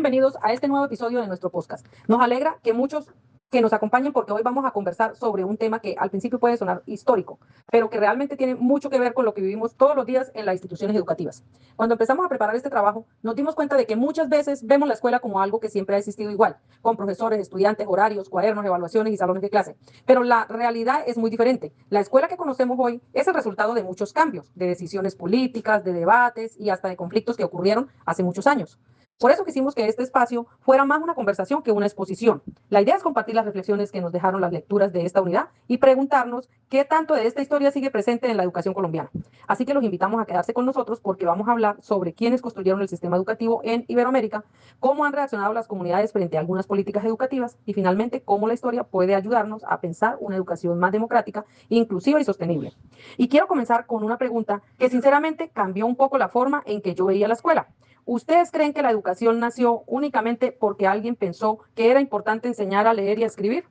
bienvenidos a este nuevo episodio de nuestro podcast. Nos alegra que muchos que nos acompañen porque hoy vamos a conversar sobre un tema que al principio puede sonar histórico, pero que realmente tiene mucho que ver con lo que vivimos todos los días en las instituciones educativas. Cuando empezamos a preparar este trabajo, nos dimos cuenta de que muchas veces vemos la escuela como algo que siempre ha existido igual, con profesores, estudiantes, horarios, cuadernos, evaluaciones y salones de clase. Pero la realidad es muy diferente. La escuela que conocemos hoy es el resultado de muchos cambios, de decisiones políticas, de debates y hasta de conflictos que ocurrieron hace muchos años. Por eso quisimos que este espacio fuera más una conversación que una exposición. La idea es compartir las reflexiones que nos dejaron las lecturas de esta unidad y preguntarnos qué tanto de esta historia sigue presente en la educación colombiana. Así que los invitamos a quedarse con nosotros porque vamos a hablar sobre quiénes construyeron el sistema educativo en Iberoamérica, cómo han reaccionado las comunidades frente a algunas políticas educativas y finalmente cómo la historia puede ayudarnos a pensar una educación más democrática, inclusiva y sostenible. Y quiero comenzar con una pregunta que sinceramente cambió un poco la forma en que yo veía la escuela. ¿Ustedes creen que la educación nació únicamente porque alguien pensó que era importante enseñar a leer y a escribir?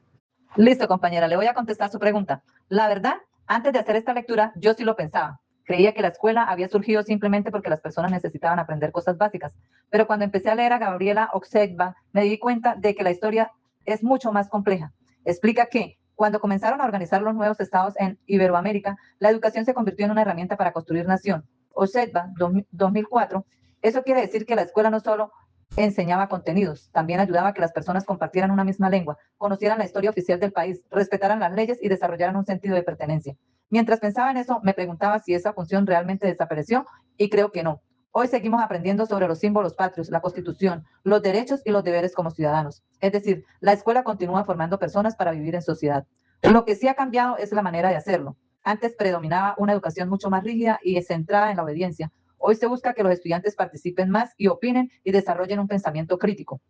Listo, compañera, le voy a contestar su pregunta. La verdad, antes de hacer esta lectura, yo sí lo pensaba. Creía que la escuela había surgido simplemente porque las personas necesitaban aprender cosas básicas. Pero cuando empecé a leer a Gabriela Oxegba, me di cuenta de que la historia es mucho más compleja. Explica que cuando comenzaron a organizar los nuevos estados en Iberoamérica, la educación se convirtió en una herramienta para construir nación. Oxegba, 2004, eso quiere decir que la escuela no solo enseñaba contenidos, también ayudaba a que las personas compartieran una misma lengua, conocieran la historia oficial del país, respetaran las leyes y desarrollaran un sentido de pertenencia. Mientras pensaba en eso, me preguntaba si esa función realmente desapareció y creo que no. Hoy seguimos aprendiendo sobre los símbolos patrios, la constitución, los derechos y los deberes como ciudadanos. Es decir, la escuela continúa formando personas para vivir en sociedad. Lo que sí ha cambiado es la manera de hacerlo. Antes predominaba una educación mucho más rígida y centrada en la obediencia. Hoy se busca que los estudiantes participen más y opinen y desarrollen un pensamiento crítico.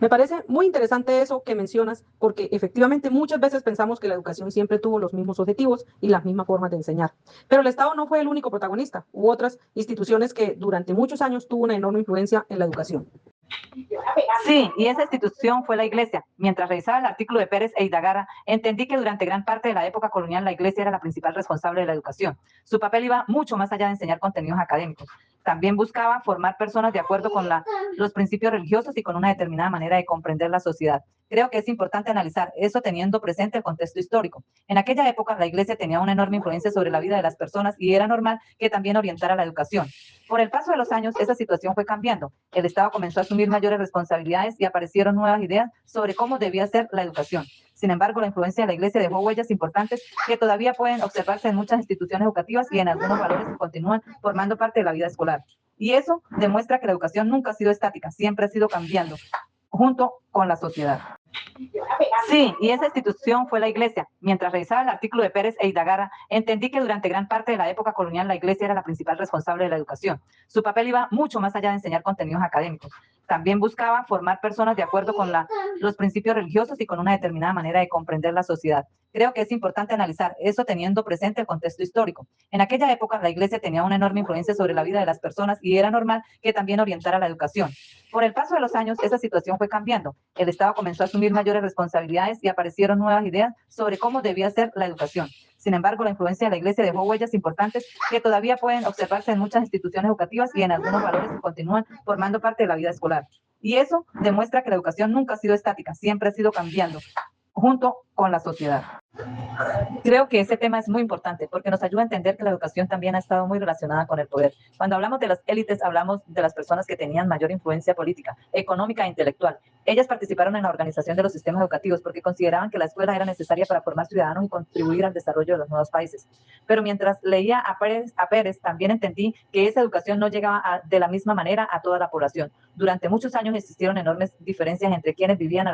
Me parece muy interesante eso que mencionas, porque efectivamente muchas veces pensamos que la educación siempre tuvo los mismos objetivos y las mismas formas de enseñar. Pero el Estado no fue el único protagonista. Hubo otras instituciones que durante muchos años tuvo una enorme influencia en la educación. Sí, y esa institución fue la Iglesia. Mientras revisaba el artículo de Pérez e Indagara, entendí que durante gran parte de la época colonial la Iglesia era la principal responsable de la educación. Su papel iba mucho más allá de enseñar contenidos académicos. También buscaba formar personas de acuerdo con los principios religiosos y con una determinada manera de comprender la sociedad. Creo que es importante analizar eso teniendo presente el contexto histórico. En aquella época, la Iglesia tenía una enorme influencia sobre la vida de las personas y era normal que también orientara la educación. Por el paso de los años, esa situación fue cambiando. El Estado comenzó a asumir mayores responsabilidades y aparecieron nuevas ideas sobre cómo debía ser la educación. Sin embargo, la influencia de la Iglesia dejó huellas importantes que todavía pueden observarse en muchas instituciones educativas y en algunos valores que continúan formando parte de la vida escolar. Y eso demuestra que la educación nunca ha sido estática, siempre ha sido cambiando junto con la sociedad. Sí, y esa institución fue la Iglesia. Mientras revisaba el artículo de Pérez e Indagara, entendí que durante gran parte de la época colonial la Iglesia era la principal responsable de la educación. Su papel iba mucho más allá de enseñar contenidos académicos. También buscaba formar personas de acuerdo con los principios religiosos y con una determinada manera de comprender la sociedad. Creo que es importante analizar eso teniendo presente el contexto histórico. En aquella época la Iglesia tenía una enorme influencia sobre la vida de las personas y era normal que también orientara la educación. Por el paso de los años, esa situación fue cambiando. El Estado comenzó a asumir mayores responsabilidades y aparecieron nuevas ideas sobre cómo debía ser la educación. Sin embargo, la influencia de la Iglesia dejó huellas importantes que todavía pueden observarse en muchas instituciones educativas y en algunos valores que continúan formando parte de la vida escolar. Y eso demuestra que la educación nunca ha sido estática, siempre ha sido cambiando junto con la sociedad. Creo que ese tema es muy importante porque nos ayuda a entender que la educación también ha estado muy relacionada con el poder. Cuando hablamos de las élites, hablamos de las personas que tenían mayor influencia política, económica e intelectual. Ellas participaron en la organización de los sistemas educativos porque consideraban que la escuela era necesaria para formar ciudadanos y contribuir al desarrollo de los nuevos países. Pero mientras leía a Pérez también entendí que esa educación no llegaba de la misma manera a toda la población. Durante muchos años existieron enormes diferencias entre quienes vivían en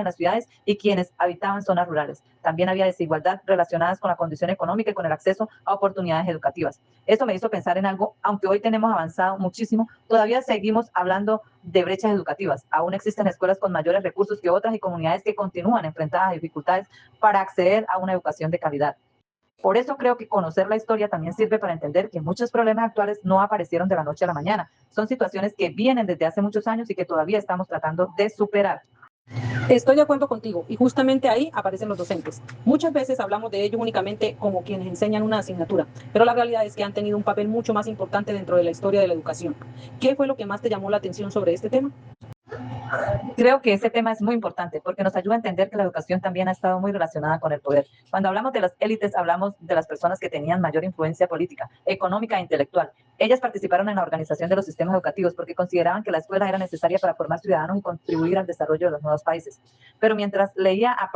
las ciudades y quienes habitaban zonas rurales. También había desigualdad relacionadas con la condición económica y con el acceso a oportunidades educativas. Esto me hizo pensar en algo, aunque hoy tenemos avanzado muchísimo, todavía seguimos hablando de brechas educativas. Aún existen escuelas con mayores recursos que otras y comunidades que continúan enfrentadas a dificultades para acceder a una educación de calidad. Por eso creo que conocer la historia también sirve para entender que muchos problemas actuales no aparecieron de la noche a la mañana. Son situaciones que vienen desde hace muchos años y que todavía estamos tratando de superar. Estoy de acuerdo contigo y justamente ahí aparecen los docentes. Muchas veces hablamos de ellos únicamente como quienes enseñan una asignatura, pero la realidad es que han tenido un papel mucho más importante dentro de la historia de la educación. ¿Qué fue lo que más te llamó la atención sobre este tema? Creo que ese tema es muy importante porque nos ayuda a entender que la educación también ha estado muy relacionada con el poder. Cuando hablamos de las élites, hablamos de las personas que tenían mayor influencia política, económica e intelectual. Ellas participaron en la organización de los sistemas educativos porque consideraban que la escuela era necesaria para formar ciudadanos y contribuir al desarrollo de los nuevos países. Pero mientras leía a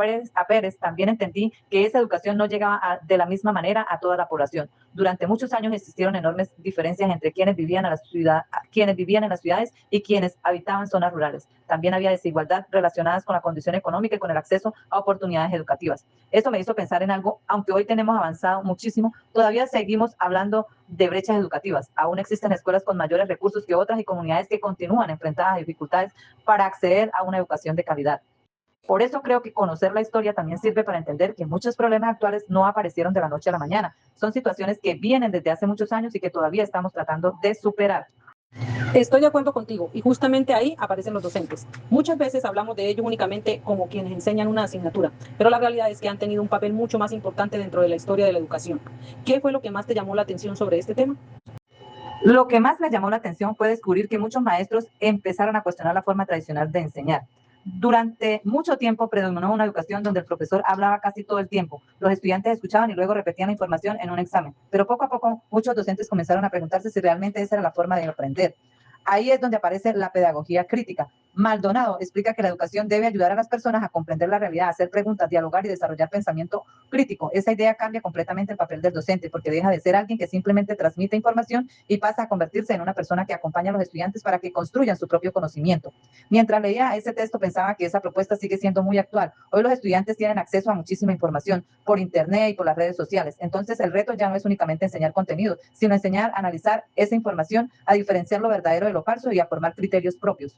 Pérez también entendí que esa educación no llegaba de la misma manera a toda la población. Durante muchos años existieron enormes diferencias entre quienes vivían en las ciudades y quienes habitaban zonas rurales. También había desigualdad relacionadas con la condición económica y con el acceso a oportunidades educativas. Esto me hizo pensar en algo, aunque hoy tenemos avanzado muchísimo, todavía seguimos hablando de brechas educativas. Aún existen escuelas con mayores recursos que otras y comunidades que continúan enfrentadas a dificultades para acceder a una educación de calidad. Por eso creo que conocer la historia también sirve para entender que muchos problemas actuales no aparecieron de la noche a la mañana. Son situaciones que vienen desde hace muchos años y que todavía estamos tratando de superar. Estoy de acuerdo contigo y justamente ahí aparecen los docentes. Muchas veces hablamos de ellos únicamente como quienes enseñan una asignatura, pero la realidad es que han tenido un papel mucho más importante dentro de la historia de la educación. ¿Qué fue lo que más te llamó la atención sobre este tema? Lo que más me llamó la atención fue descubrir que muchos maestros empezaron a cuestionar la forma tradicional de enseñar. Durante mucho tiempo predominó una educación donde el profesor hablaba casi todo el tiempo. Los estudiantes escuchaban y luego repetían la información en un examen. Pero poco a poco muchos docentes comenzaron a preguntarse si realmente esa era la forma de aprender. Ahí es donde aparece la pedagogía crítica. Maldonado explica que la educación debe ayudar a las personas a comprender la realidad, a hacer preguntas, dialogar y desarrollar pensamiento crítico. Esa idea cambia completamente el papel del docente porque deja de ser alguien que simplemente transmite información y pasa a convertirse en una persona que acompaña a los estudiantes para que construyan su propio conocimiento. Mientras leía ese texto pensaba que esa propuesta sigue siendo muy actual. Hoy los estudiantes tienen acceso a muchísima información por internet y por las redes sociales. Entonces el reto ya no es únicamente enseñar contenido, sino enseñar a analizar esa información, a diferenciar lo verdadero de lo falso y a formar criterios propios.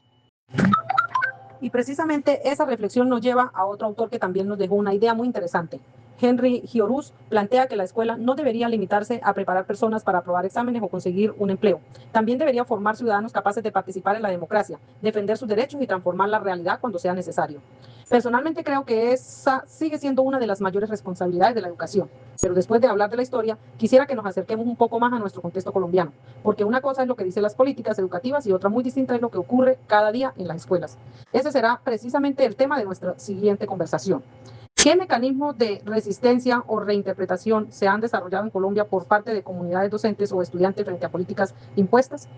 Y precisamente esa reflexión nos lleva a otro autor que también nos dejó una idea muy interesante. Henry Giorus plantea que la escuela no debería limitarse a preparar personas para aprobar exámenes o conseguir un empleo. También debería formar ciudadanos capaces de participar en la democracia, defender sus derechos y transformar la realidad cuando sea necesario. Personalmente creo que esa sigue siendo una de las mayores responsabilidades de la educación. Pero después de hablar de la historia, quisiera que nos acerquemos un poco más a nuestro contexto colombiano, porque una cosa es lo que dicen las políticas educativas y otra muy distinta es lo que ocurre cada día en las escuelas. Ese será precisamente el tema de nuestra siguiente conversación. ¿Qué mecanismos de resistencia o reinterpretación se han desarrollado en Colombia por parte de comunidades docentes o estudiantes frente a políticas impuestas?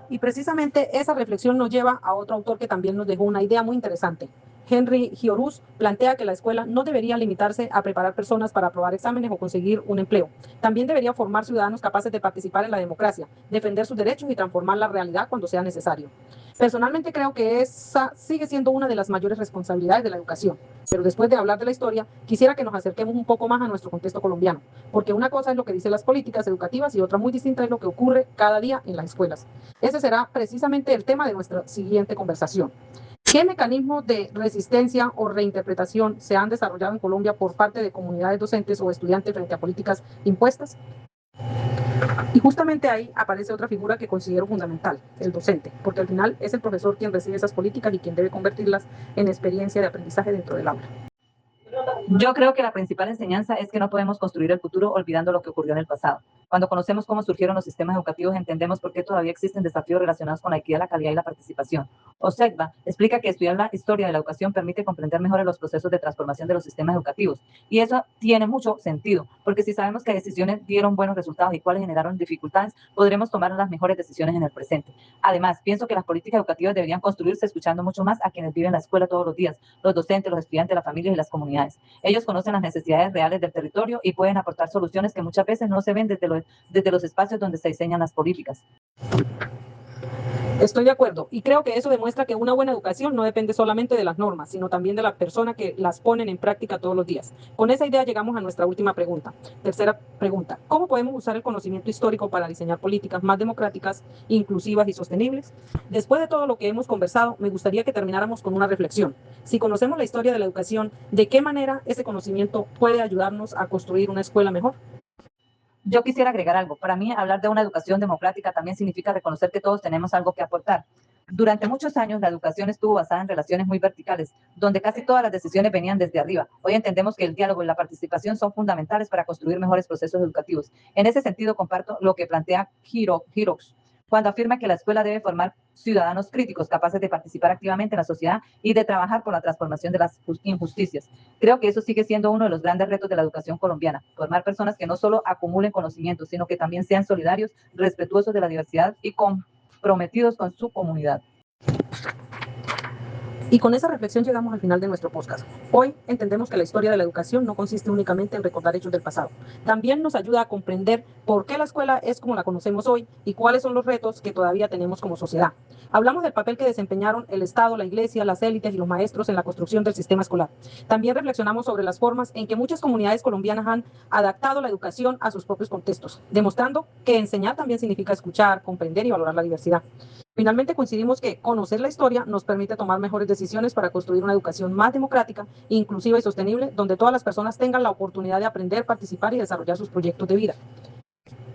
Y precisamente esa reflexión nos lleva a otro autor que también nos dejó una idea muy interesante. Henry Giorus plantea que la escuela no debería limitarse a preparar personas para aprobar exámenes o conseguir un empleo. También debería formar ciudadanos capaces de participar en la democracia, defender sus derechos y transformar la realidad cuando sea necesario. Personalmente creo que esa sigue siendo una de las mayores responsabilidades de la educación. Pero después de hablar de la historia, quisiera que nos acerquemos un poco más a nuestro contexto colombiano, porque una cosa es lo que dicen las políticas educativas y otra muy distinta es lo que ocurre cada día en las escuelas. Ese será precisamente el tema de nuestra siguiente conversación. ¿Qué mecanismos de resistencia o reinterpretación se han desarrollado en Colombia por parte de comunidades docentes o estudiantes frente a políticas impuestas? Y justamente ahí aparece otra figura que considero fundamental, el docente, porque al final es el profesor quien recibe esas políticas y quien debe convertirlas en experiencia de aprendizaje dentro del aula. Yo creo que la principal enseñanza es que no podemos construir el futuro olvidando lo que ocurrió en el pasado. Cuando conocemos cómo surgieron los sistemas educativos, entendemos por qué todavía existen desafíos relacionados con la equidad, la calidad y la participación. Osegba explica que estudiar la historia de la educación permite comprender mejor los procesos de transformación de los sistemas educativos. Y eso tiene mucho sentido, porque si sabemos qué decisiones dieron buenos resultados y cuáles generaron dificultades, podremos tomar las mejores decisiones en el presente. Además, pienso que las políticas educativas deberían construirse escuchando mucho más a quienes viven en la escuela todos los días, los docentes, los estudiantes, las familias y las comunidades. Ellos conocen las necesidades reales del territorio y pueden aportar soluciones que muchas veces no se ven desde los espacios donde se diseñan las políticas. Estoy de acuerdo y creo que eso demuestra que una buena educación no depende solamente de las normas, sino también de la persona que las ponen en práctica todos los días. Con esa idea llegamos a nuestra última pregunta. Tercera pregunta, ¿cómo podemos usar el conocimiento histórico para diseñar políticas más democráticas, inclusivas y sostenibles? Después de todo lo que hemos conversado, me gustaría que termináramos con una reflexión. Si conocemos la historia de la educación, ¿de qué manera ese conocimiento puede ayudarnos a construir una escuela mejor? Yo quisiera agregar algo. Para mí, hablar de una educación democrática también significa reconocer que todos tenemos algo que aportar. Durante muchos años, la educación estuvo basada en relaciones muy verticales, donde casi todas las decisiones venían desde arriba. Hoy entendemos que el diálogo y la participación son fundamentales para construir mejores procesos educativos. En ese sentido, comparto lo que plantea Hirox cuando afirma que la escuela debe formar ciudadanos críticos, capaces de participar activamente en la sociedad y de trabajar por la transformación de las injusticias. Creo que eso sigue siendo uno de los grandes retos de la educación colombiana, formar personas que no solo acumulen conocimientos, sino que también sean solidarios, respetuosos de la diversidad y comprometidos con su comunidad. Y con esa reflexión llegamos al final de nuestro podcast. Hoy entendemos que la historia de la educación no consiste únicamente en recordar hechos del pasado. También nos ayuda a comprender por qué la escuela es como la conocemos hoy y cuáles son los retos que todavía tenemos como sociedad. Hablamos del papel que desempeñaron el Estado, la Iglesia, las élites y los maestros en la construcción del sistema escolar. También reflexionamos sobre las formas en que muchas comunidades colombianas han adaptado la educación a sus propios contextos, demostrando que enseñar también significa escuchar, comprender y valorar la diversidad. Finalmente coincidimos que conocer la historia nos permite tomar mejores decisiones para construir una educación más democrática, inclusiva y sostenible, donde todas las personas tengan la oportunidad de aprender, participar y desarrollar sus proyectos de vida.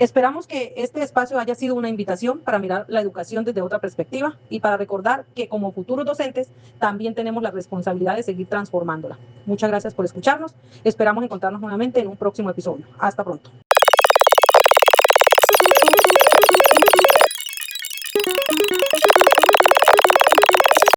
Esperamos que este espacio haya sido una invitación para mirar la educación desde otra perspectiva y para recordar que como futuros docentes también tenemos la responsabilidad de seguir transformándola. Muchas gracias por escucharnos. Esperamos encontrarnos nuevamente en un próximo episodio. Hasta pronto.